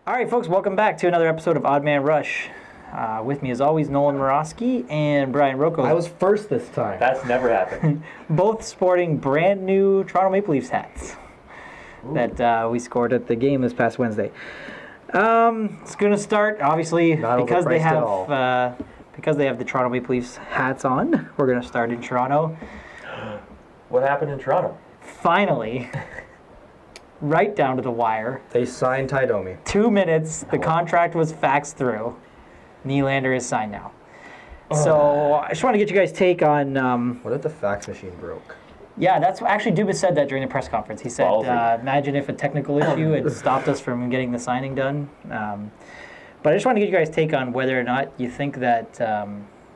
All right, folks, welcome back to another episode of Odd Man Rush. With me, as always, Nolan Morosky and Brian Rocco. I was first this time. That's never happened. Both sporting brand new Toronto Maple Leafs hats that we scored at the game this past Wednesday. It's going to start, obviously, because they have the Toronto Maple Leafs hats on. We're going to start in Toronto. What happened in Toronto? Finally, right down to the wire. They signed Ty Domi. 2 minutes, the contract was faxed through. Nylander is signed now. So I just want to get you guys' take on... What if the fax machine broke? Yeah, that's actually Dubas said that during the press conference. He said, imagine if a technical issue had stopped us from getting the signing done. But I just want to get you guys' take on whether or not you think that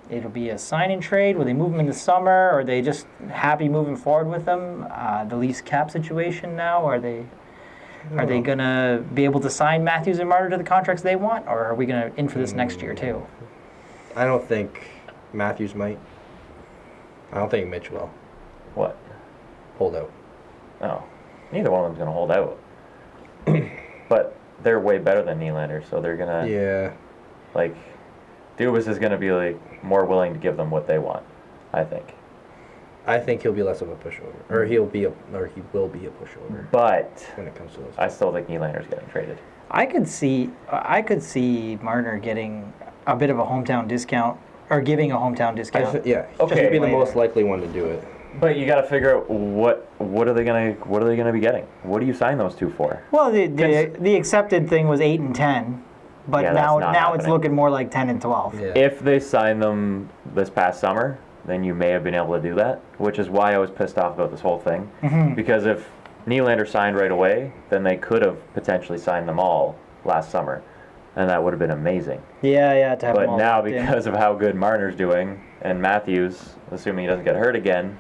it'll be a sign-in trade. Will they move him in the summer? Or are they just happy moving forward with him? The Leafs cap situation now, are they going to be able to sign Matthews and Marner to the contracts they want? Or are we going to in for this next year too? I don't think Matthews might. I don't think Mitch will. What? Hold out. Oh. Neither one of them's going to hold out. But they're way better than Nylander, so they're going to... Yeah. Like, Dubas is going to be, like, more willing to give them what they want, I think. I think he'll be less of a pushover. Or he will be a pushover. But when it comes to those. I still think Nylander's getting traded. I could see Marner getting a bit of a hometown discount, or giving a hometown discount. Yeah. Okay. He'd be the most likely one to do it. But you got to figure out what are they gonna be getting? What do you sign those two for? Well, the accepted thing was 8 and 10, but Yeah, now that's not it's happening. looking more like 10 and 12. Yeah. If they sign them this past summer, then you may have been able to do that, which is why I was pissed off about this whole thing. Mm-hmm. Because if Nylander signed right away, then they could have potentially signed them all last summer, and that would have been amazing. Yeah, to have them But all now, locked in. because of how good Marner's doing, and Matthews, assuming he doesn't get hurt again,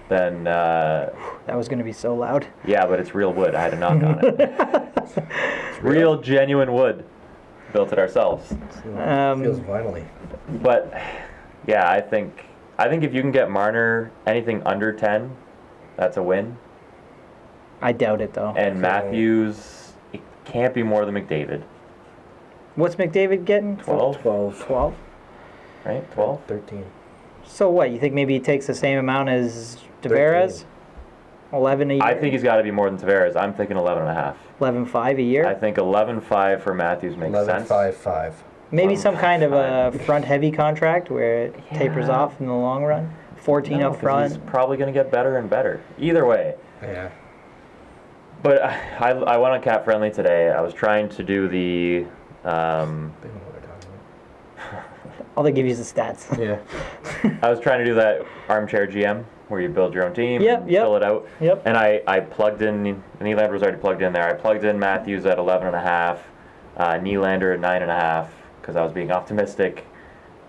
then, that was going to be so loud. yeah, but it's real wood. I had to knock on it. It's real, genuine wood. Built it ourselves. Feels vinyl-y. But, yeah, I think if you can get Marner anything under 10, that's a win. I doubt it, though. And Matthews, it can't be more than McDavid. What's McDavid getting? 12? 12? Right? 12? 13. So what, you think maybe he takes the same amount as Tavares? 11 a year? I think he's got to be more than Tavares. I'm thinking 11.5. 11.5 a year? I think 11.5 for Matthews makes sense. 11.5. Maybe some kind of a front-heavy contract where it tapers off in the long run. 14 No, up 'cause front. he's probably going to get better and better. Either way. Yeah. But I went on Cap Friendly today. I was trying to do the... They don't know what they're talking about. All they give you is the stats. Yeah. I was trying to do that armchair GM where you build your own team and fill it out. Yep. And I plugged in... Nylander was already plugged in there. I plugged in Matthews at 11.5. Nylander at 9.5 because I was being optimistic.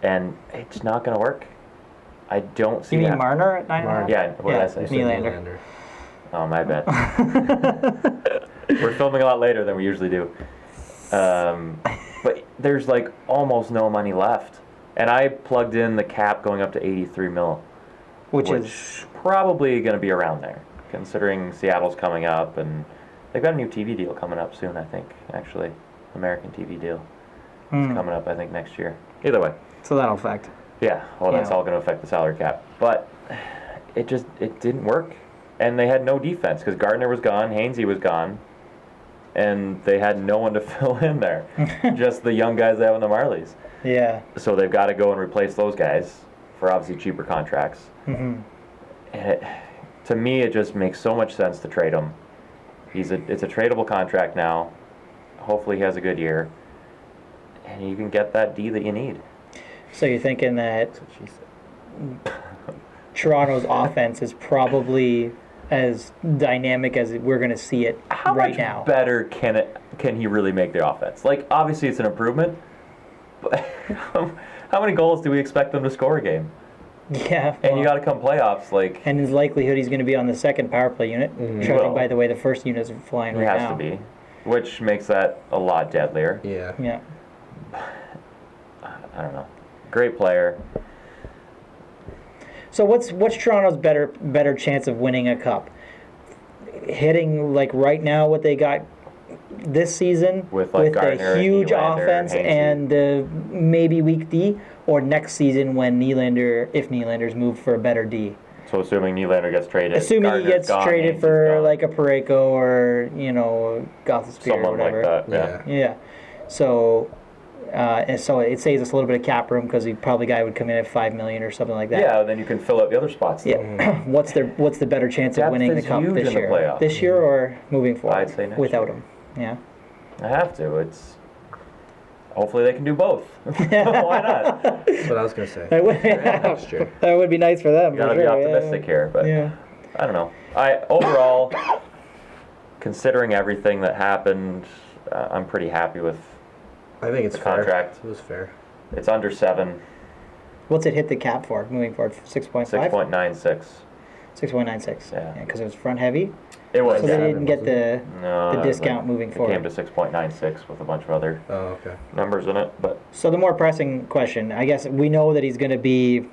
And it's not going to work. I don't see You mean that. Marner at 9.5? Yeah, what did I say? Nylander. Oh, my bad. We're filming a lot later than we usually do. But there's like almost no money left. And I plugged in the cap going up to 83 mil. Which is... probably going to be around there, considering Seattle's coming up. And they've got a new TV deal coming up soon, I think, actually. American TV deal. It's coming up, I think, next year. Either way. So that'll affect. Yeah, well, that's all going to affect the salary cap. But it didn't work. And they had no defense because Gardner was gone, Hainsey was gone, and they had no one to fill in there. Just the young guys they have in the Marlies. Yeah. So they've got to go and replace those guys for obviously cheaper contracts. Mm-hmm. And to me, it just makes so much sense to trade him. It's a tradable contract now. Hopefully he has a good year. And you can get that D that you need. So you're thinking that That's what she said. Toronto's offense is probably as dynamic as we're going to see it right much now. Better can he really make the offense? Like, obviously it's an improvement, but how many goals do we expect them to score a game? Yeah. And you got to come playoffs, like... And his likelihood he's going to be on the second power play unit, judging Well, by the way the first units are flying he right has now. to be, which makes that a lot deadlier. Yeah. Yeah. I don't know. Great player. So what's Toronto's better chance of winning a cup? Hitting like right now what they got this season With, like, Gardner a and huge Nylander offense and and maybe weak D, or next season when if Nylander's moved for a better D? So assuming Nylander gets traded, Assuming Gardner's he gets gone, traded Hainsey's for gone. like a Parayko or Gothenspiel or Someone whatever. like that. Yeah. Yeah. So, and so it saves us a little bit of cap room because probably guy would come in at $5 million or something like that. Yeah, then you can fill out the other spots. Yeah. What's the better chance of Depth winning the is cup huge this in the year? playoffs. This year or moving forward? I'd say next without year. him. Yeah. I have to. It's hopefully they can do both. Why not? That's what I was gonna say. That would, Next year. that would be nice for them. You gotta for be sure, optimistic here, but Yeah. I don't know. Overall, considering everything that happened, I'm pretty happy with. I think it's The fair. contract. It was fair. It's under 7, What's it hit the cap for moving forward? 6.5? 6.96. 6.96. Yeah. Because it was front heavy. It was. So they Yeah. didn't get the No, the it was discount moving It forward. came to 6.96 with a bunch of other Oh, okay. numbers in it, but So the more pressing question, I guess we know that he's going to be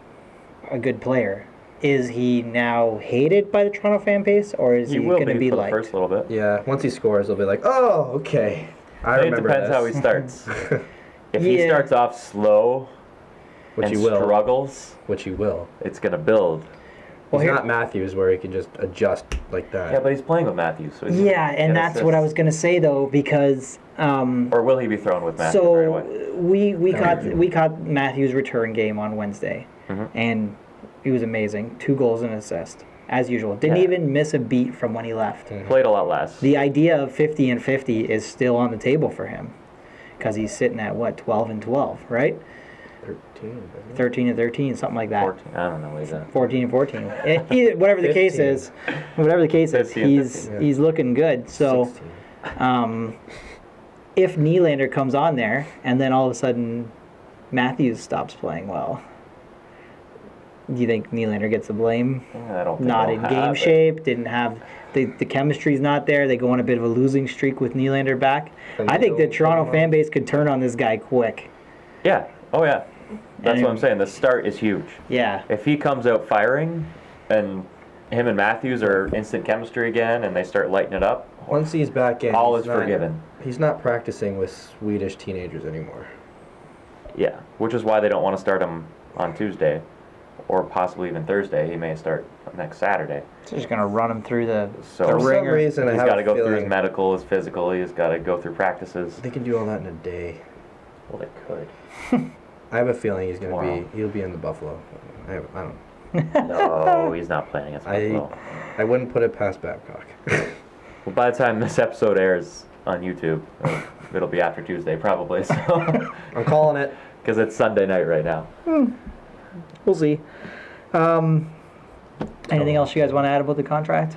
a good player. Is he now hated by the Toronto fan base, or is he, he will going to be for liked? the first little bit. Yeah. Once he scores, they'll be like, oh, okay. I It remember depends this. how he starts. If he Yeah. starts off slow Which and he will. struggles, Which he will. it's gonna build. Well, He's here- not Matthews where he can just adjust like that. Yeah, but he's playing with Matthews. So he's Yeah, gonna and get that's what I was assists. going to say though, because Or will he be thrown with Matthews right away? so we caught Matthews' return game on Wednesday, Mhm. and he was amazing. 2 goals and an assist as usual. Didn't Yeah. even miss a beat from when he left. Played a lot less. The idea of 50 and 50 is still on the table for him, because he's sitting at what 12 and 12, right? 13. isn't it? 13 and 13, something like that. 14. I don't know what he's at. 14 and 14. Whatever the case 15. is, whatever the case is, 15 and he's 15, yeah. he's looking good. So, 16. if Nylander comes on there and then all of a sudden Matthews stops playing well, do you think Nylander gets the blame? I don't think Not he'll in have game it. shape, didn't have the chemistry's not there. They go on a bit of a losing streak with Nylander back. Then I think the they'll Toronto put him fan on. base could turn on this guy quick. Yeah. Oh yeah. That's And- what I'm saying. The start is huge. Yeah. If he comes out firing, and him and Matthews are instant chemistry again, and they start lighting it up, Once he's back in, all he's is not- forgiven. He's not practicing with Swedish teenagers anymore. Yeah, which is why they don't want to start him on Tuesday, or possibly even Thursday. He may start next Saturday. So just gonna run him through the So For some ringer. reason, I he's have got to a go through his feeling medical, his physical. He's got to go through practices. they can do all that in a day. Well, they could. I have a feeling he's gonna Wow. he'll be in the Buffalo. I don't. No, he's not playing against Buffalo. I wouldn't put it past Babcock. Well, by the time this episode airs on YouTube, it'll be after Tuesday probably. So, I'm calling it. because it's Sunday night right now. We'll see. Anything else you guys want to add about the contract?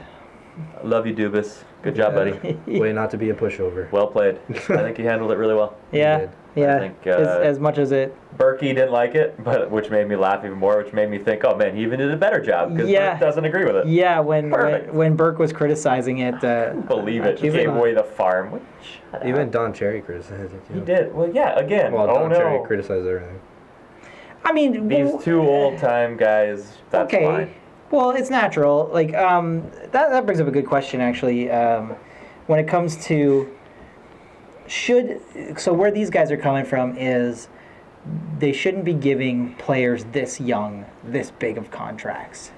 Love you, Dubas. Good job, buddy. Way not to be a pushover. Well played. I think you handled it really well. Yeah, did. yeah. I think, as much as it, Berkey didn't like it, but which made me laugh even more, which made me think, oh man, he even did a better job because Yeah. Burke doesn't agree with it. yeah. When Perfect. when Burke was criticizing it, Believe it. He Even- gave away the farm. Which, Even Don Cherry criticized it. he did. Well, yeah. Again. Well, oh Don Cherry no. criticized everything. I mean, These well, two old-time guys. That's okay. fine. Well, it's natural. Like that brings up a good question actually. When it comes to where these guys are coming from is they shouldn't be giving players this young this big of contracts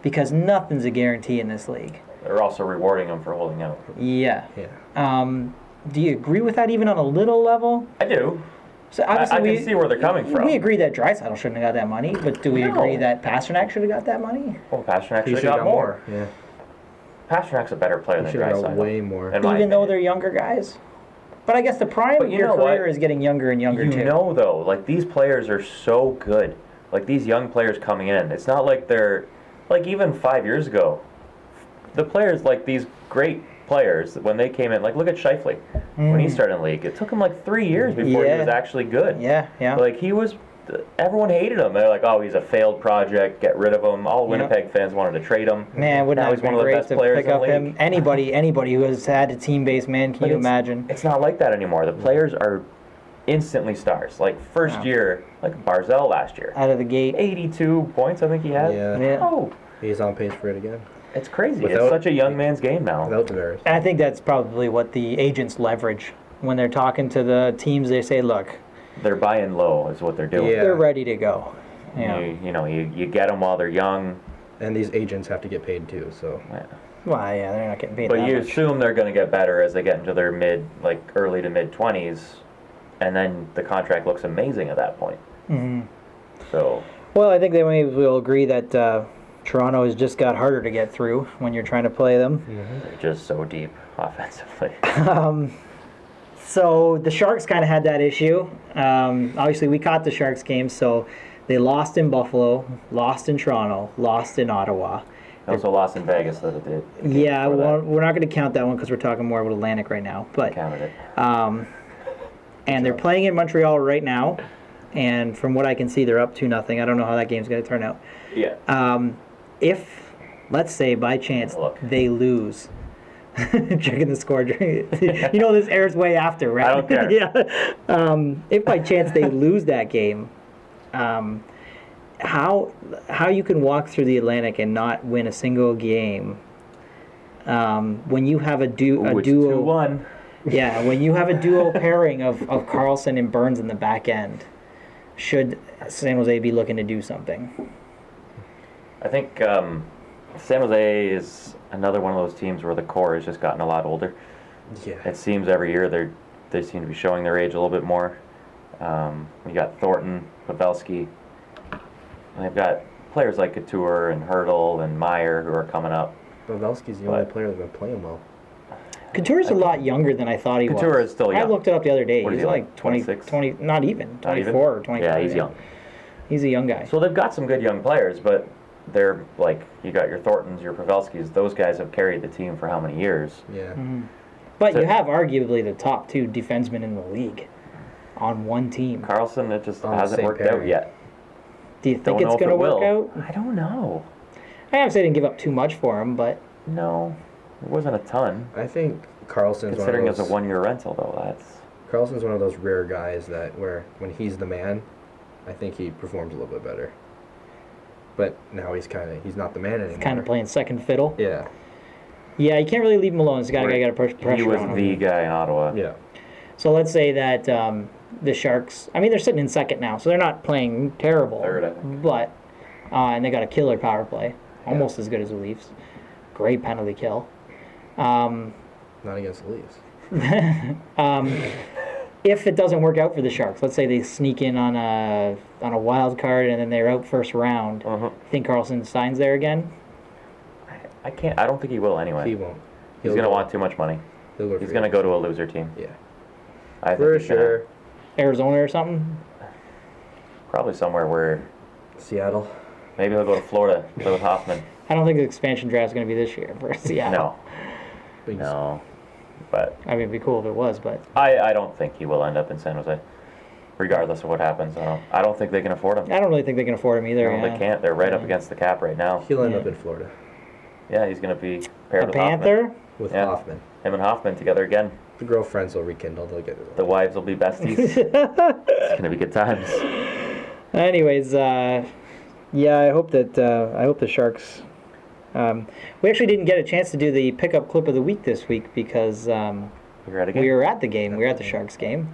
because nothing's a guarantee in this league. They're also rewarding him for holding out. Yeah. Yeah. Do you agree with that even on a little level? I do. So I obviously can see where they're coming from. We agree that Draisaitl shouldn't have got that money, but do we No. agree that Pasternak should have got that money? Well, Pasternak He should should have got more. Yeah. Pasternak's a better player He than should have got Draisaitl. way more. in my Even though opinion. they're younger guys? But I guess the prime But of you your know what? career is getting younger and younger You too. know, though, like these players are so good. Like these young players coming in, it's not like they're like even 5 years ago. The players like these great players when they came in, like look at Scheifele when he started in the league. It took him like 3 years before he Yeah. was actually good. Yeah, yeah. Like he was, everyone hated him. They're like, oh, he's a failed project. Get rid of him. All Winnipeg fans wanted to trade him. Man, wouldn't now that he's have one been of the great best to players pick in the up league. him? Anybody who has had a team-based man, can But you it's- imagine? It's not like that anymore. The players are instantly stars. Like first Wow. year, like Barzal last year, Out of the gate. 82 points I think he had. Yeah. Yeah. Oh, He's on pace for it again. It's crazy. Without- It's such a young man's game now. Without Tavares. And I think that's probably what the agents leverage when they're talking to the teams. They say, "Look, They're buying low, is what they're doing. Yeah. they're ready to go." Yeah. You get them while they're young, And these agents have to get paid too, so. Well, yeah, they're not getting paid but that you much. assume they're going to get better as they get into their early to mid 20s, and then the contract looks amazing at that point. Mm-hmm. So Well, I think they will agree that Toronto has just got harder to get through when you're trying to play them. they're just so deep offensively. So the Sharks kind of had that issue. Obviously, we caught the Sharks game, so they lost in Buffalo, lost in Toronto, lost in Ottawa. They also lost in Vegas, that it did. Yeah, well, we're not going to count that one because we're talking more about Atlantic right now. But Counted it. and they're playing in Montreal right now, and from what I can see, they're up 2-0. I don't know how that game's going to turn out. Yeah. If, let's say, by chance, Look. they lose, checking the score, you know this airs way after, right? I don't care. Yeah. If by chance they lose that game, how you can walk through the Atlantic and not win a single game when you have a duo. It's 2-1. Yeah, when you have a duo pairing of Karlsson and Burns in the back end, should San Jose be looking to do something? I think San Jose is another one of those teams where the core has just gotten a lot older. Yeah. It seems every year they seem to be showing their age a little bit more. You got Thornton, Pavelski. And they've got players like Couture and Hurdle and Meyer who are coming up. Pavelski's the only player that's been playing well. Couture's a lot younger than I thought he was. Couture is still young. I looked it up the other day. What is He's he, like 26? 20, not even, Not 24 even? or 25. Yeah, he's young. He's a young guy. So they've got some good young players, but they're like, you got your Thorntons, your Pavelskis. Those guys have carried the team for how many years? Yeah. But So- you have arguably the top two defensemen in the league on one team. Carlson, it just On the hasn't same worked out pairing. yet. Do you think Don't know it's if going to it work will. out? I don't know. I have to say they didn't give up too much for him, but No, it wasn't a ton. I think Carlson's Considering one it's of a those, 1-year rental, though, that's... Carlson's one of those rare guys that where when he's the man, I think he performs a little bit better. But now he's not the man anymore. kind of playing second fiddle. Yeah. Yeah, you can't really leave him alone. He's got to put pressure He was on him. the guy in Ottawa. Yeah. So let's say that the Sharks, I mean, they're sitting in second now, so they're not playing terrible. Third, I think. But, and they got a killer power play, almost as good as the Leafs. Great penalty kill. Not against the Leafs. If it doesn't work out for the Sharks, let's say they sneak in on a wild card and then they're out first round, think Karlsson signs there again? I don't think he will anyway. He won't. He's going to want too much money. He's going to go to a loser team. Yeah. I think For he's gonna- sure. Arizona or something? Probably somewhere where Seattle. maybe he'll go to Florida, play with Hoffman. I don't think the expansion draft is going to be this year for Seattle. No. But I mean, it'd be cool if it was, but I don't think he will end up in San Jose, regardless of what happens. I don't think they can afford him. I don't really think they can afford him either. No, yeah. they can't. They're right up against the cap right now. He'll end Yeah. up in Florida Yeah, he's going to be paired A with Panther? Hoffman. with Yeah. Hoffman. Him and Hoffman together again. The girlfriends will rekindle. They'll get it. The wives will be besties. It's going to be good times. Anyways, yeah, I hope the Sharks. We actually didn't get a chance to do the pickup clip of the week this week because You're at a game? we were at the game. We were at the Sharks game.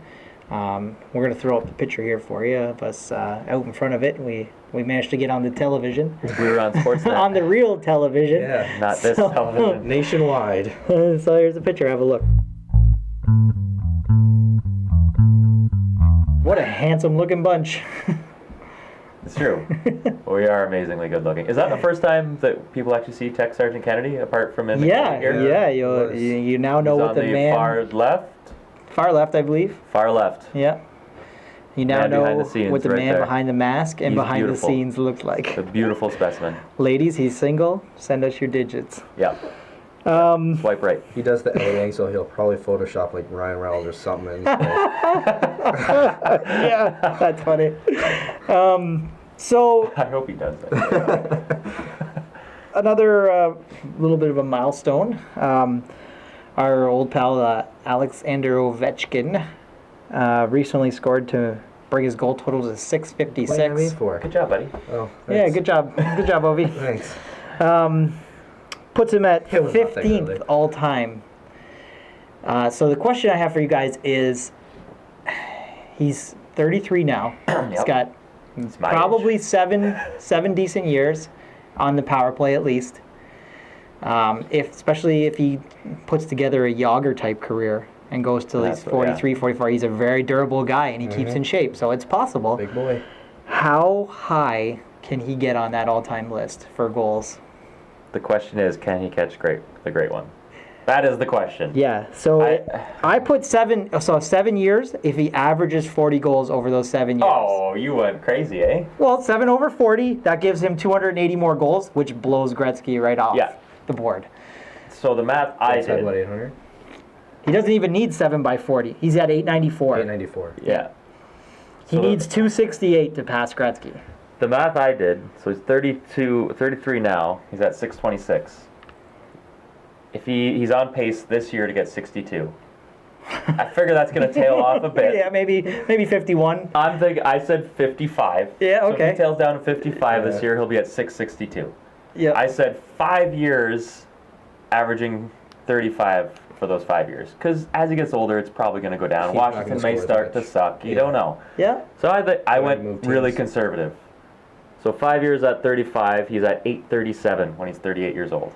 We're going to throw up the picture here for you of us out in front of it. We managed to get on the television, We were on Sportsnet. on the real television. Yeah. Not this So- television. Nationwide. So here's the picture. Have a look. What a handsome looking bunch. It's true. We are amazingly good looking. Is that the first time that people actually see Tech Sergeant Kennedy, apart from in the Yeah, here? yeah. was. You now know He's what on the the man far left, I believe. left. Yeah. You now Man know behind the scenes, what the right man there. behind the mask and He's behind beautiful. the scenes looks like. A beautiful specimen. Ladies, he's single. Send us your digits. Yeah. Swipe right. He does the editing, so he'll probably Photoshop like Ryan Reynolds or something. In Yeah, that's funny. So I hope he does that. another little bit of a milestone. Our old pal Alexander Ovechkin recently scored to bring his goal total to What do you 656. for? Good job, buddy. Oh, Yeah, thanks. good job, Ovi. Thanks. puts him at It was nothing, 15th really. all time. So the question I have for you guys is, he's 33 now. He's Yep. got my probably seven decent years on the power play at least. Especially if he puts together a Yager type career and goes till he's That's what- 43, 44. He's a very durable guy and he keeps in shape, so it's possible. Big boy. How high can he get on that all-time list for goals? The question is, can he catch the great one? That is the question. Yeah, so I put 7 years if he averages 40 goals over those 7 years. Oh, you went crazy, eh? Well, 7 over 40, that gives him 280 more goals, which blows Gretzky right off the board. So the math I That's did. what, 800? He doesn't even need 7 by 40. He's at 894. 894. Yeah. He So needs 268 to pass Gretzky. the math I did, so he's 33 now. He's at 626. If he's on pace this year to get 62. I figure that's going to tail off a bit. Yeah, maybe 51. I said 55. Yeah, So if okay. he tails down to 55 this Yeah. year, he'll be at 662. Yeah. I said 5 years, averaging 35 for those 5 years. Because as he gets older, it's probably going to go down. He's not Washington gonna may score as start to much. suck. You Yeah. don't know. Yeah. So I When he went moved really teams. conservative. So 5 years at 35, he's at 837 when he's 38 years old.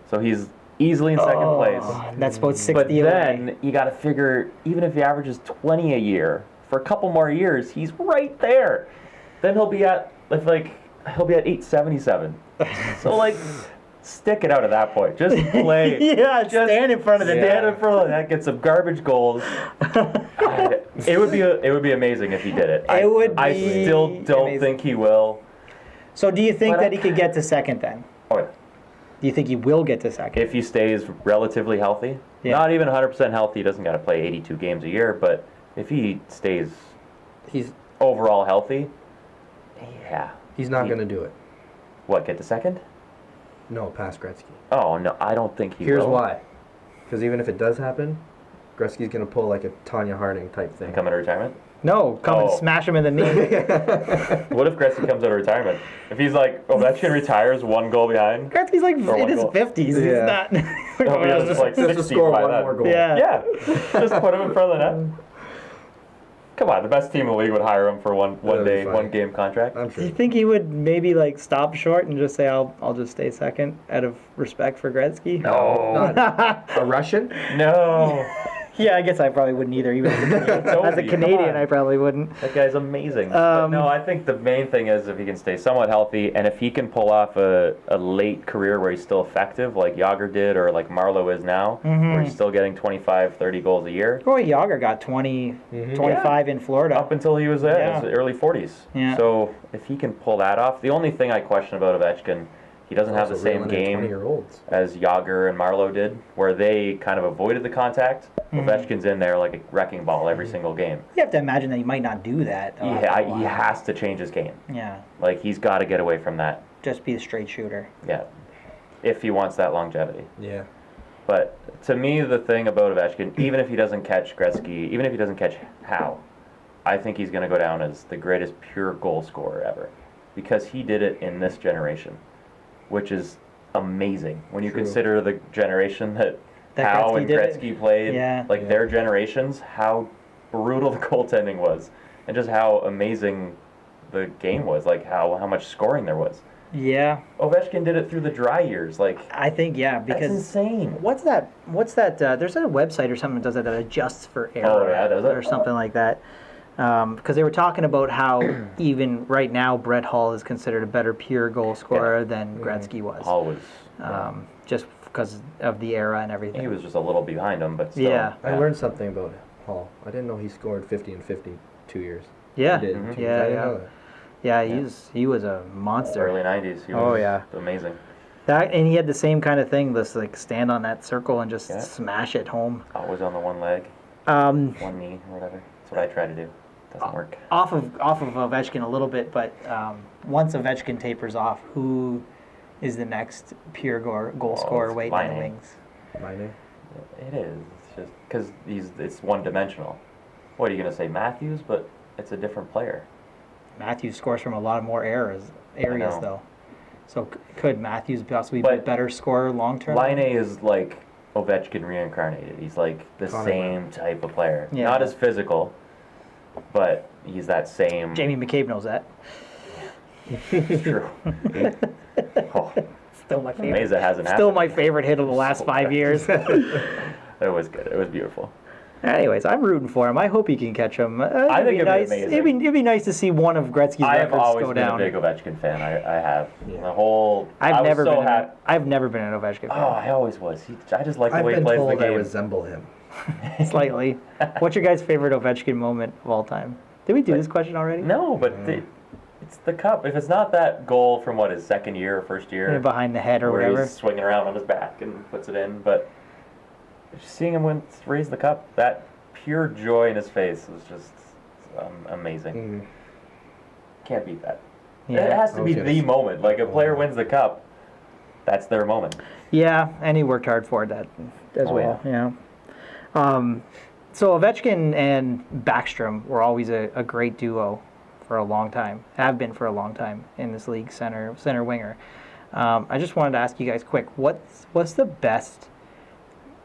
So he's easily in second place. That's about 60 But away. then you got to figure, even if he averages 20 a year for a couple more years, he's right there. Then he'll be at 877. So stick it out at that point. Just play. Yeah, stand in front of the Stand net. in front of the net, get some garbage goals. It would be amazing if he did it. It would I be still don't amazing. think he will. So do you think But that he could get to second then? Oh, yeah. Do you think he will get to second? If he stays relatively healthy, Yeah. not even 100% healthy, he doesn't got to play 82 games a year, but if he stays He's overall healthy, yeah. not going to do it. What, get to second? No, past Gretzky. Oh, no, I don't think he Here's will. why. Because even if it does happen, Gretzky's going to pull like a Tanya Harding type thing. Come into retirement? No, come and Oh. smash him in the knee. What if Gretzky comes out of retirement? If he's like, Ovechkin retires 1 goal behind? Gretzky's like Or in one his goal. 50s. He's Yeah. not. He'll be just like Just to 60 score by one then. more goal. Yeah. Yeah, just put him in front of the net. Come on, the best team in the league would hire him for one That'd be day, fine. 1 game contract. I'm Do sure. you think he would maybe stop short and just say, "I'll just stay second" out of respect for Gretzky? No. Not a Russian? No. Yeah, I guess I probably wouldn't either. Even as a Canadian, as a Toby, come Canadian on. I probably wouldn't. That guy's amazing. But no, I think the main thing is if he can stay somewhat healthy, and if he can pull off a late career where he's still effective, like Yager did, or like Marlowe is now, where he's still getting 25, 30 goals a year, Roy Yager got 20, 25 in Florida. up until he was there, Yeah. his early 40s. Yeah. So if he can pull that off, the only thing I question about Ovechkin, he doesn't have the same game 20-year-olds. as Yager and Marlowe did, where they kind of avoided the contact. Ovechkin's in there like a wrecking ball every single game. You have to imagine that he might not do that. He has to change his game. Yeah, Like, he's got to get away from that. just be a straight shooter. Yeah, if he wants that longevity. Yeah. But to me, the thing about Ovechkin, even if he doesn't catch Gretzky, even if he doesn't catch Howe, I think he's going to go down as the greatest pure goal scorer ever. Because he did it in this generation, which is amazing. When you True. consider the generation that That Howe Gretzky and did it. Gretzky played, Yeah. like their generations, how brutal the goaltending was. And just how amazing the game was, like how much scoring there was. Yeah, Ovechkin did it through the dry years, like I think that's because insane. what's that? There's a website or something that does that adjusts for error. Oh, yeah, does it? Or something like that. Because they were talking about how even right now Brett Hull is considered a better pure goal scorer than Gretzky was. Always. Just because of the era and everything. He was just a little behind him, but still. Yeah. I learned something about Hall. I didn't know he scored 50 and 50 2 years. Yeah. He did. Mhm. 2 years. I didn't Yeah. know that. Yeah, he was a monster. Early 90s. He was Oh, yeah. amazing. That and he had the same kind of thing. This stand on that circle and just Yeah. smash it home. Always on the one leg, Um, one knee, or whatever. That's what I try to do. Doesn't work. off of Ovechkin a little bit, but once Ovechkin tapers off, who is the next pure goal scorer it's waiting in the Laine. wings? My name? It is. It's just because it's one dimensional. What are you gonna say, Matthews? But it's a different player. Matthews scores from a lot of more areas know. though. So could Matthews possibly be a But better scorer long term? Line A is like Ovechkin reincarnated. He's like the Connor same type of player. Yeah. Not as physical, but he's that same. Jamie McCabe knows that. It's true. Oh, Still my favorite. Mesa hasn't Still happened. my favorite hit of the last 5 years. It was good. It was beautiful. Anyways, I'm rooting for him. I hope he can catch him. I think it'd be nice. amazing. It'd be nice to see one of Gretzky's I have records always go been down. a big Ovechkin fan. I have. Yeah. The whole. I've I was never so been. happy. I've never been an Ovechkin fan. Oh, I always was. I just like the I've way he been plays the told I game. resemble him. Slightly. What's your guys' favorite Ovechkin moment of all time? Did we do this question already? No, but it's the cup. If it's not that goal from his second year or first year, Behind the head or where whatever. he's swinging around on his back and puts it in, but just seeing him raise the cup, that pure joy in his face was just amazing. Can't beat that. Yeah. It has to I be was the gonna moment. Like a player wins the cup, that's their moment. Yeah, and he worked hard for that as Oh, well. Yeah. So Ovechkin and Backstrom were always a great duo for a long time. Have been for a long time in this league, center winger. I just wanted to ask you guys quick, what's the best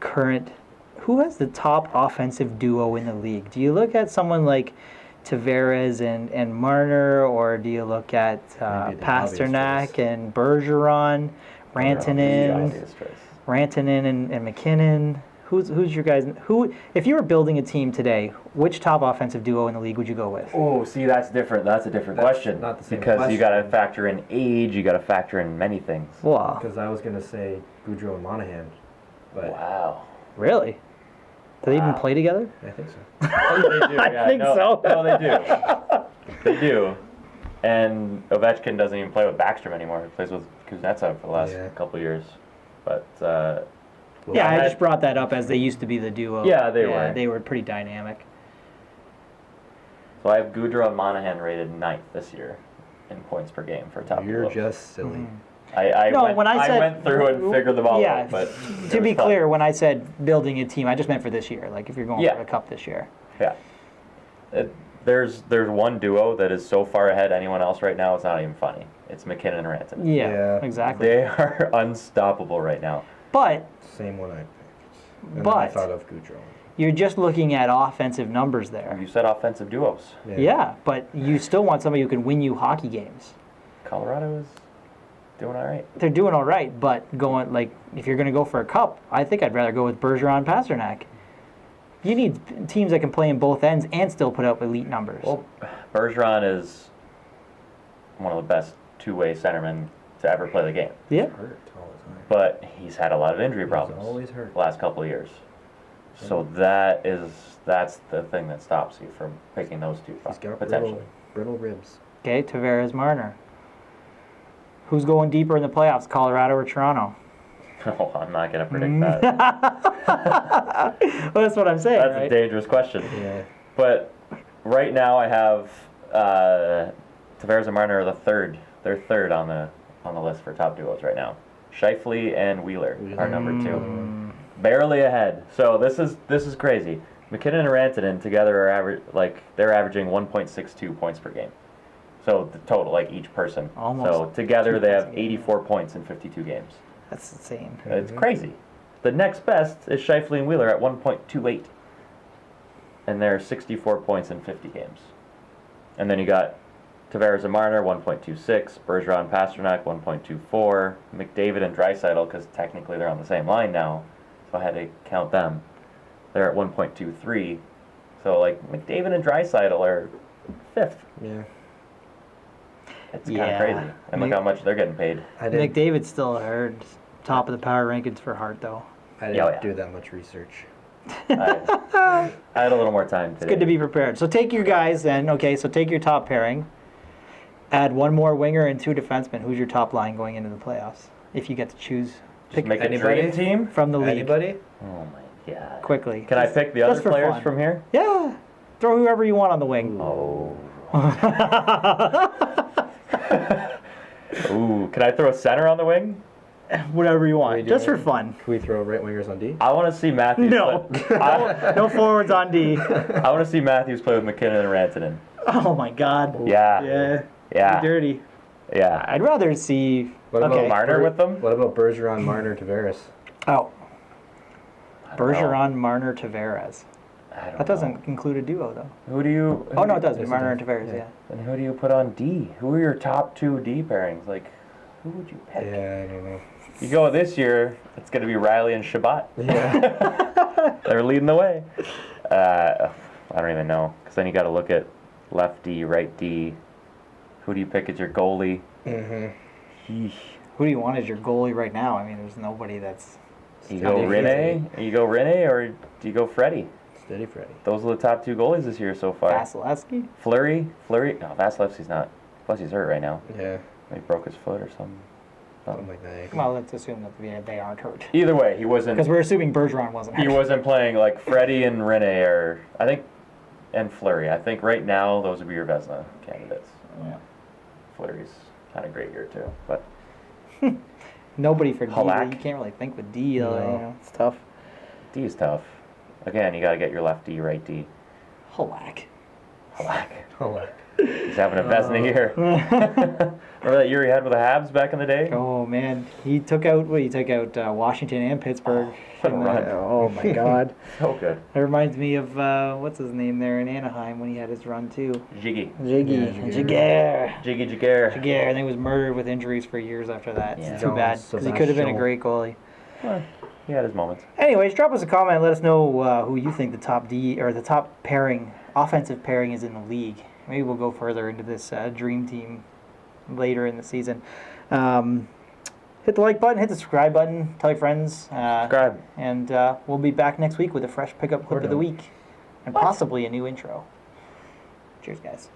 current? Who has the top offensive duo in the league? Do you look at someone like Tavares and Marner, or do you look at Maybe the Pasternak obvious choice. and Bergeron, The Rantanen? obvious choice. Rantanen and McKinnon. Who's your guys? Who, if you were building a team today, which top offensive duo in the league would you go with? Oh, see, that's different. That's a different That's question. not the same because you question. got to factor in age. You got to factor in many things. Wow, Because I was gonna say Boudreaux and Monahan, but Wow. really? Do they even Wow. play together? I think so. They do. I think so. No, they do. They do. And Ovechkin doesn't even play with Backstrom anymore. He plays with Kuznetsov for the last Yeah. couple of years. But Yeah, I I- just brought that up as they used to be the duo. Yeah, they were. They were pretty dynamic. so I have Gaudreau and Monahan rated 9th this year in points per game for top You're duos. just silly. I No, went, when I said- went through and figured them all Yeah, out. But to be clear, when I said building a team, I just meant for this year. Like if you're going Yeah. for the cup this year. Yeah. There's one duo that is so far ahead anyone else right now, it's not even funny. It's McKinnon and Rantanen. Yeah, Yeah. exactly. They are unstoppable right now. But Same one I picked. And then I But- thought of Gaudreau. you're just looking at offensive numbers there. You said offensive duos. Yeah, but you still want somebody who can win you hockey games. Colorado is doing all right. They're doing all right, but going like if you're going to go for a cup, I think I'd rather go with Bergeron, Pasternak. You need teams that can play in both ends and still put up elite numbers. Well, Bergeron is one of the best two-way centermen to ever play the game. yeah, Hurt all the time. But he's had a lot of injury He's problems always hurt. the last couple of years. So that's the thing that stops you from picking those two He's got potentially. brittle ribs. okay, Tavares, Marner. Who's going deeper in the playoffs, Colorado or Toronto? Oh, I'm not going to predict that. Well, that's what I'm saying, That's a right? dangerous question. Yeah. But right now I have Tavares and Marner are the third. They're third on the list for top duos right now. Scheifele and Wheeler are number 2. Barely ahead. So this is crazy. McKinnon and Rantanen together are they're averaging 1.62 points per game. So the total, like each person. Almost So together 2 they points have a game. 84 points in 52 games. That's insane. It's crazy. The next best is Scheifele and Wheeler at 1.28. And they're 64 points in 50 games. And then you got Tavares and Marner, 1.26. Bergeron, Pasternak, 1.24. McDavid and Draisaitl, because technically they're on the same line now, so I had to count them. They're at 1.23. So, like, McDavid and Draisaitl are 5th. Yeah. It's kind Yeah. of crazy. And look how much they're getting paid. I didn't, McDavid's still heard top of the power rankings for Hart, though. I didn't Yeah. do that much research. I had a little more time today. It's good to be prepared. So take your guys then. Okay, so take your top pairing. Add one more winger and 2 defensemen. Who's your top line going into the playoffs? If you get to choose, Just make a anybody? dream team? from the league Anybody? Oh my god. quickly. Can I pick the other just for players fun. from here? Yeah, throw whoever you want on the wing. Oh. Ooh, can I throw a center on the wing? Whatever you We want, do just for it. fun. Can we throw right wingers on D? I want to see Matthews No. play. I No forwards on D. want to see Matthews play with McKinnon and Rantanen. Oh my God. Yeah. Yeah. Yeah. Dirty. Yeah. I'd rather see What Okay. about Marner with them? What about Bergeron, Marner, Tavares? Oh, I don't know. Bergeron, Marner, Tavares. I don't That doesn't know. include a duo, though. Who do you? Oh, no, it does. Yes, it Marner does. and Tavares, Yeah. yeah. Then who do you put on D? Who are your top 2 D pairings? Like, who would you pick? Yeah, I don't know. You go this year, it's going to be Riley and Shabbat. Yeah. They're leading the way. I don't even know. Because then you got to look at left D, right D. Who do you pick as your goalie? Mm-hmm. Who do you want as your goalie right now? I mean, there's nobody that's... You go Rene, or do you go Freddie? Steady Freddy. Those are the top 2 goalies this year so far. Vasilevsky? Fleury. No, Vasilevsky's not. Plus he's hurt right now. Yeah, He broke his foot or something. something like that. Well, let's assume that they aren't hurt. Either way, he wasn't. Because we're assuming Bergeron wasn't He hurt. wasn't playing like Freddie and Rene or I think, and Fleury. I think right now those would be your Vezina candidates. Yeah. Fleury's had a great year too, but Nobody for D. Halak? You can't really think with D, though. No. You know, it's tough. D is tough. Again, you got to get your left D, right D. Halak. Halak. Oh, He's having a Vezina year. Remember that year he had with the Habs back in the day? Oh, man. He took out Washington and Pittsburgh. What a run. Oh, my God. So good. That reminds me of, what's his name there in Anaheim when he had his run, too. Jiggy. Jiggy. Yeah, Jiggy Jagger. Jaguar, and he was murdered with injuries for years after that. Yeah. It's too bad, because he could have been a Sebastian. great goalie. Well, he had his moments. Anyways, drop us a comment and let us know who you think the top D or the top pairing, offensive pairing is in the league. Maybe we'll go further into this dream team later in the season. Hit the like button, hit the subscribe button, tell your friends. Subscribe. And we'll be back next week with a fresh pickup clip of the week and possibly a new intro. Cheers, guys.